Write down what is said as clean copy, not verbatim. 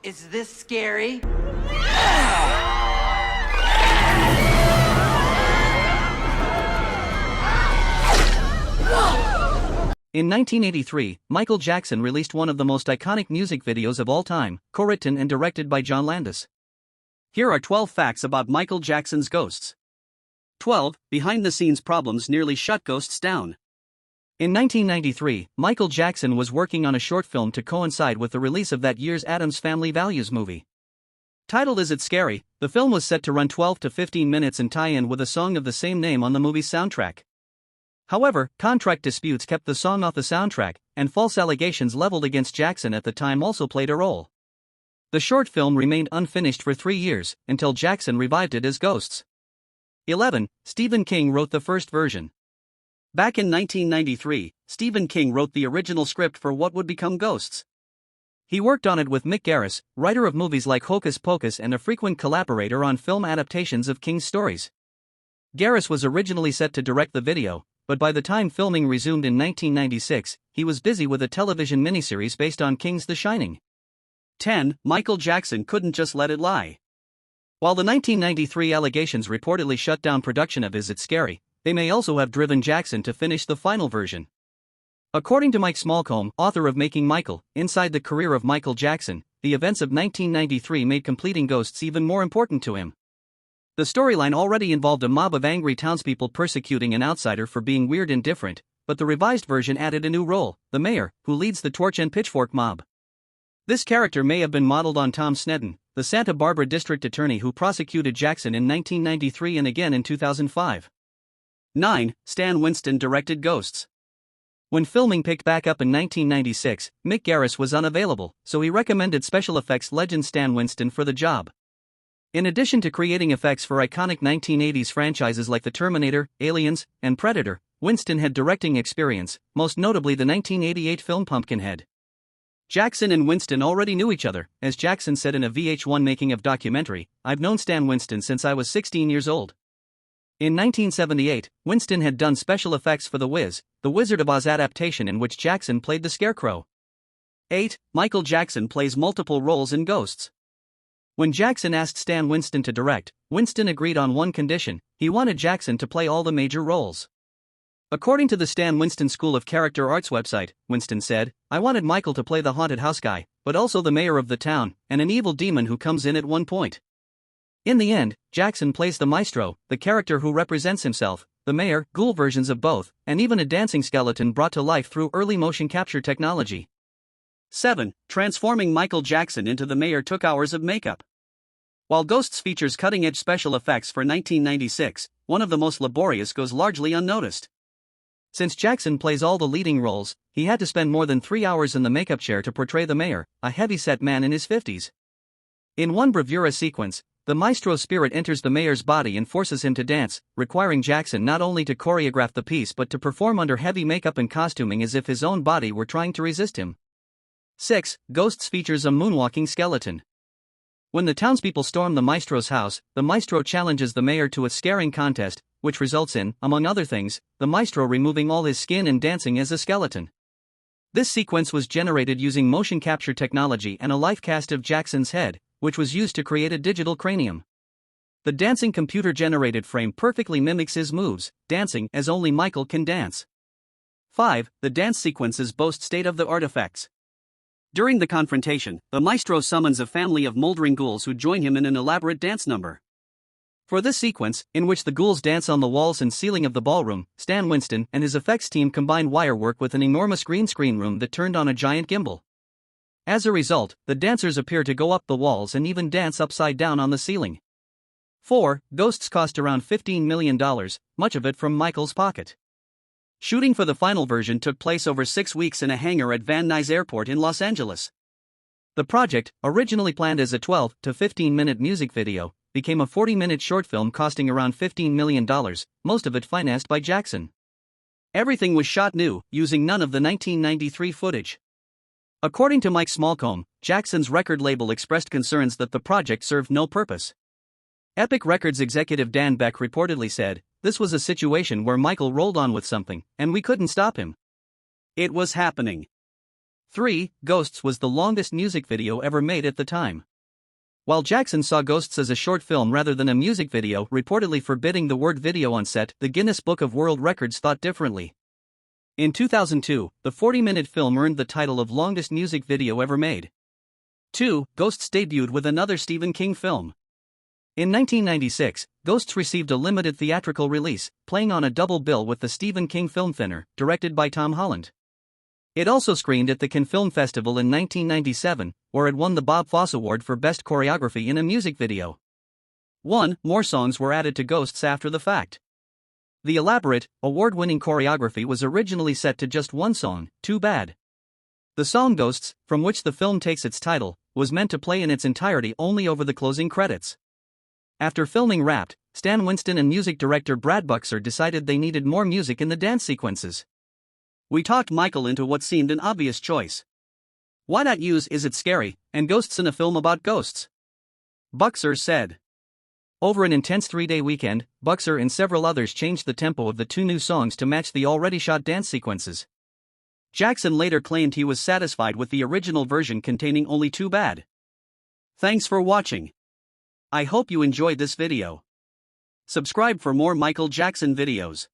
Is this scary? In 1983, Michael Jackson released one of the most iconic music videos of all time, co-written and directed by John Landis. Here are 12 facts about Michael Jackson's ghosts. 12. Behind-the-scenes problems nearly shut ghosts down. In 1993, Michael Jackson was working on a short film to coincide with the release of that year's Addams Family Values movie. Titled Is It Scary?, the film was set to run 12 to 15 minutes and tie in with a song of the same name on the movie's soundtrack. However, contract disputes kept the song off the soundtrack, and false allegations leveled against Jackson at the time also played a role. The short film remained unfinished for 3 years, until Jackson revived it as Ghosts. 11. Stephen King wrote the first version. Back in 1993, Stephen King wrote the original script for what would become Ghosts. He worked on it with Mick Garris, writer of movies like Hocus Pocus and a frequent collaborator on film adaptations of King's stories. Garris was originally set to direct the video, but by the time filming resumed in 1996, he was busy with a television miniseries based on King's The Shining. 10. Michael Jackson couldn't just let it lie. While the 1993 allegations reportedly shut down production of Is It Scary?, they may also have driven Jackson to finish the final version. According to Mike Smallcomb, author of Making Michael, Inside the Career of Michael Jackson, the events of 1993 made completing Ghosts even more important to him. The storyline already involved a mob of angry townspeople persecuting an outsider for being weird and different, but the revised version added a new role, the mayor, who leads the torch and pitchfork mob. This character may have been modeled on Tom Sneddon, the Santa Barbara district attorney who prosecuted Jackson in 1993 and again in 2005. 9. Stan Winston directed Ghosts. When filming picked back up in 1996, Mick Garris was unavailable, so he recommended special effects legend Stan Winston for the job. In addition to creating effects for iconic 1980s franchises like The Terminator, Aliens, and Predator, Winston had directing experience, most notably the 1988 film Pumpkinhead. Jackson and Winston already knew each other, as Jackson said in a VH1 making-of documentary, "I've known Stan Winston since I was 16 years old." In 1978, Winston had done special effects for The Wiz, the Wizard of Oz adaptation in which Jackson played the Scarecrow. 8. Michael Jackson plays multiple roles in Ghosts. When Jackson asked Stan Winston to direct, Winston agreed on one condition: he wanted Jackson to play all the major roles. According to the Stan Winston School of Character Arts website, Winston said, "I wanted Michael to play the haunted house guy, but also the mayor of the town, and an evil demon who comes in at one point." In the end, Jackson plays the maestro, the character who represents himself, the mayor, ghoul versions of both, and even a dancing skeleton brought to life through early motion capture technology. 7. Transforming Michael Jackson into the mayor took hours of makeup. While Ghosts features cutting-edge special effects for 1996, one of the most laborious goes largely unnoticed. Since Jackson plays all the leading roles, he had to spend more than 3 hours in the makeup chair to portray the mayor, a heavy-set man in his 50s. In one bravura sequence, the maestro's spirit enters the mayor's body and forces him to dance, requiring Jackson not only to choreograph the piece but to perform under heavy makeup and costuming as if his own body were trying to resist him. 6. Ghosts features a moonwalking skeleton. When the townspeople storm the maestro's house, the maestro challenges the mayor to a scaring contest, which results in, among other things, the maestro removing all his skin and dancing as a skeleton. This sequence was generated using motion capture technology and a life cast of Jackson's head, which was used to create a digital cranium. The dancing computer-generated frame perfectly mimics his moves, dancing as only Michael can dance. 5. The dance sequences boast state-of-the-art effects. During the confrontation, the maestro summons a family of moldering ghouls who join him in an elaborate dance number. For this sequence, in which the ghouls dance on the walls and ceiling of the ballroom, Stan Winston and his effects team combined wire work with an enormous green screen room that turned on a giant gimbal. As a result, the dancers appear to go up the walls and even dance upside down on the ceiling. 4. Ghosts cost around $15 million, much of it from Michael's pocket. Shooting for the final version took place over 6 weeks in a hangar at Van Nuys Airport in Los Angeles. The project, originally planned as a 12 to 15-minute music video, became a 40-minute short film costing around $15 million, most of it financed by Jackson. Everything was shot new, using none of the 1993 footage. According to Mike Smallcomb, Jackson's record label expressed concerns that the project served no purpose. Epic Records executive Dan Beck reportedly said, "This was a situation where Michael rolled on with something, and we couldn't stop him. It was happening." 3. Ghosts was the longest music video ever made at the time. While Jackson saw Ghosts as a short film rather than a music video, reportedly forbidding the word video on set, the Guinness Book of World Records thought differently. In 2002, the 40-minute film earned the title of longest music video ever made. 2. Ghosts debuted with another Stephen King film. In 1996, Ghosts received a limited theatrical release, playing on a double bill with the Stephen King film Thinner, directed by Tom Holland. It also screened at the Cannes Film Festival in 1997, where it won the Bob Fosse Award for Best Choreography in a Music Video. 1. More songs were added to Ghosts after the fact. The elaborate, award-winning choreography was originally set to just one song, Too Bad. The song Ghosts, from which the film takes its title, was meant to play in its entirety only over the closing credits. After filming wrapped, Stan Winston and music director Brad Buxer decided they needed more music in the dance sequences. We talked Michael into what seemed an obvious choice. Why not use Is It Scary and Ghosts in a film about ghosts? Buxer said. Over an intense 3-day weekend, Buxer and several others changed the tempo of the two new songs to match the already shot dance sequences. Jackson later claimed he was satisfied with the original version containing only Too Bad. Thanks for watching. I hope you enjoyed this video. Subscribe for more Michael Jackson videos.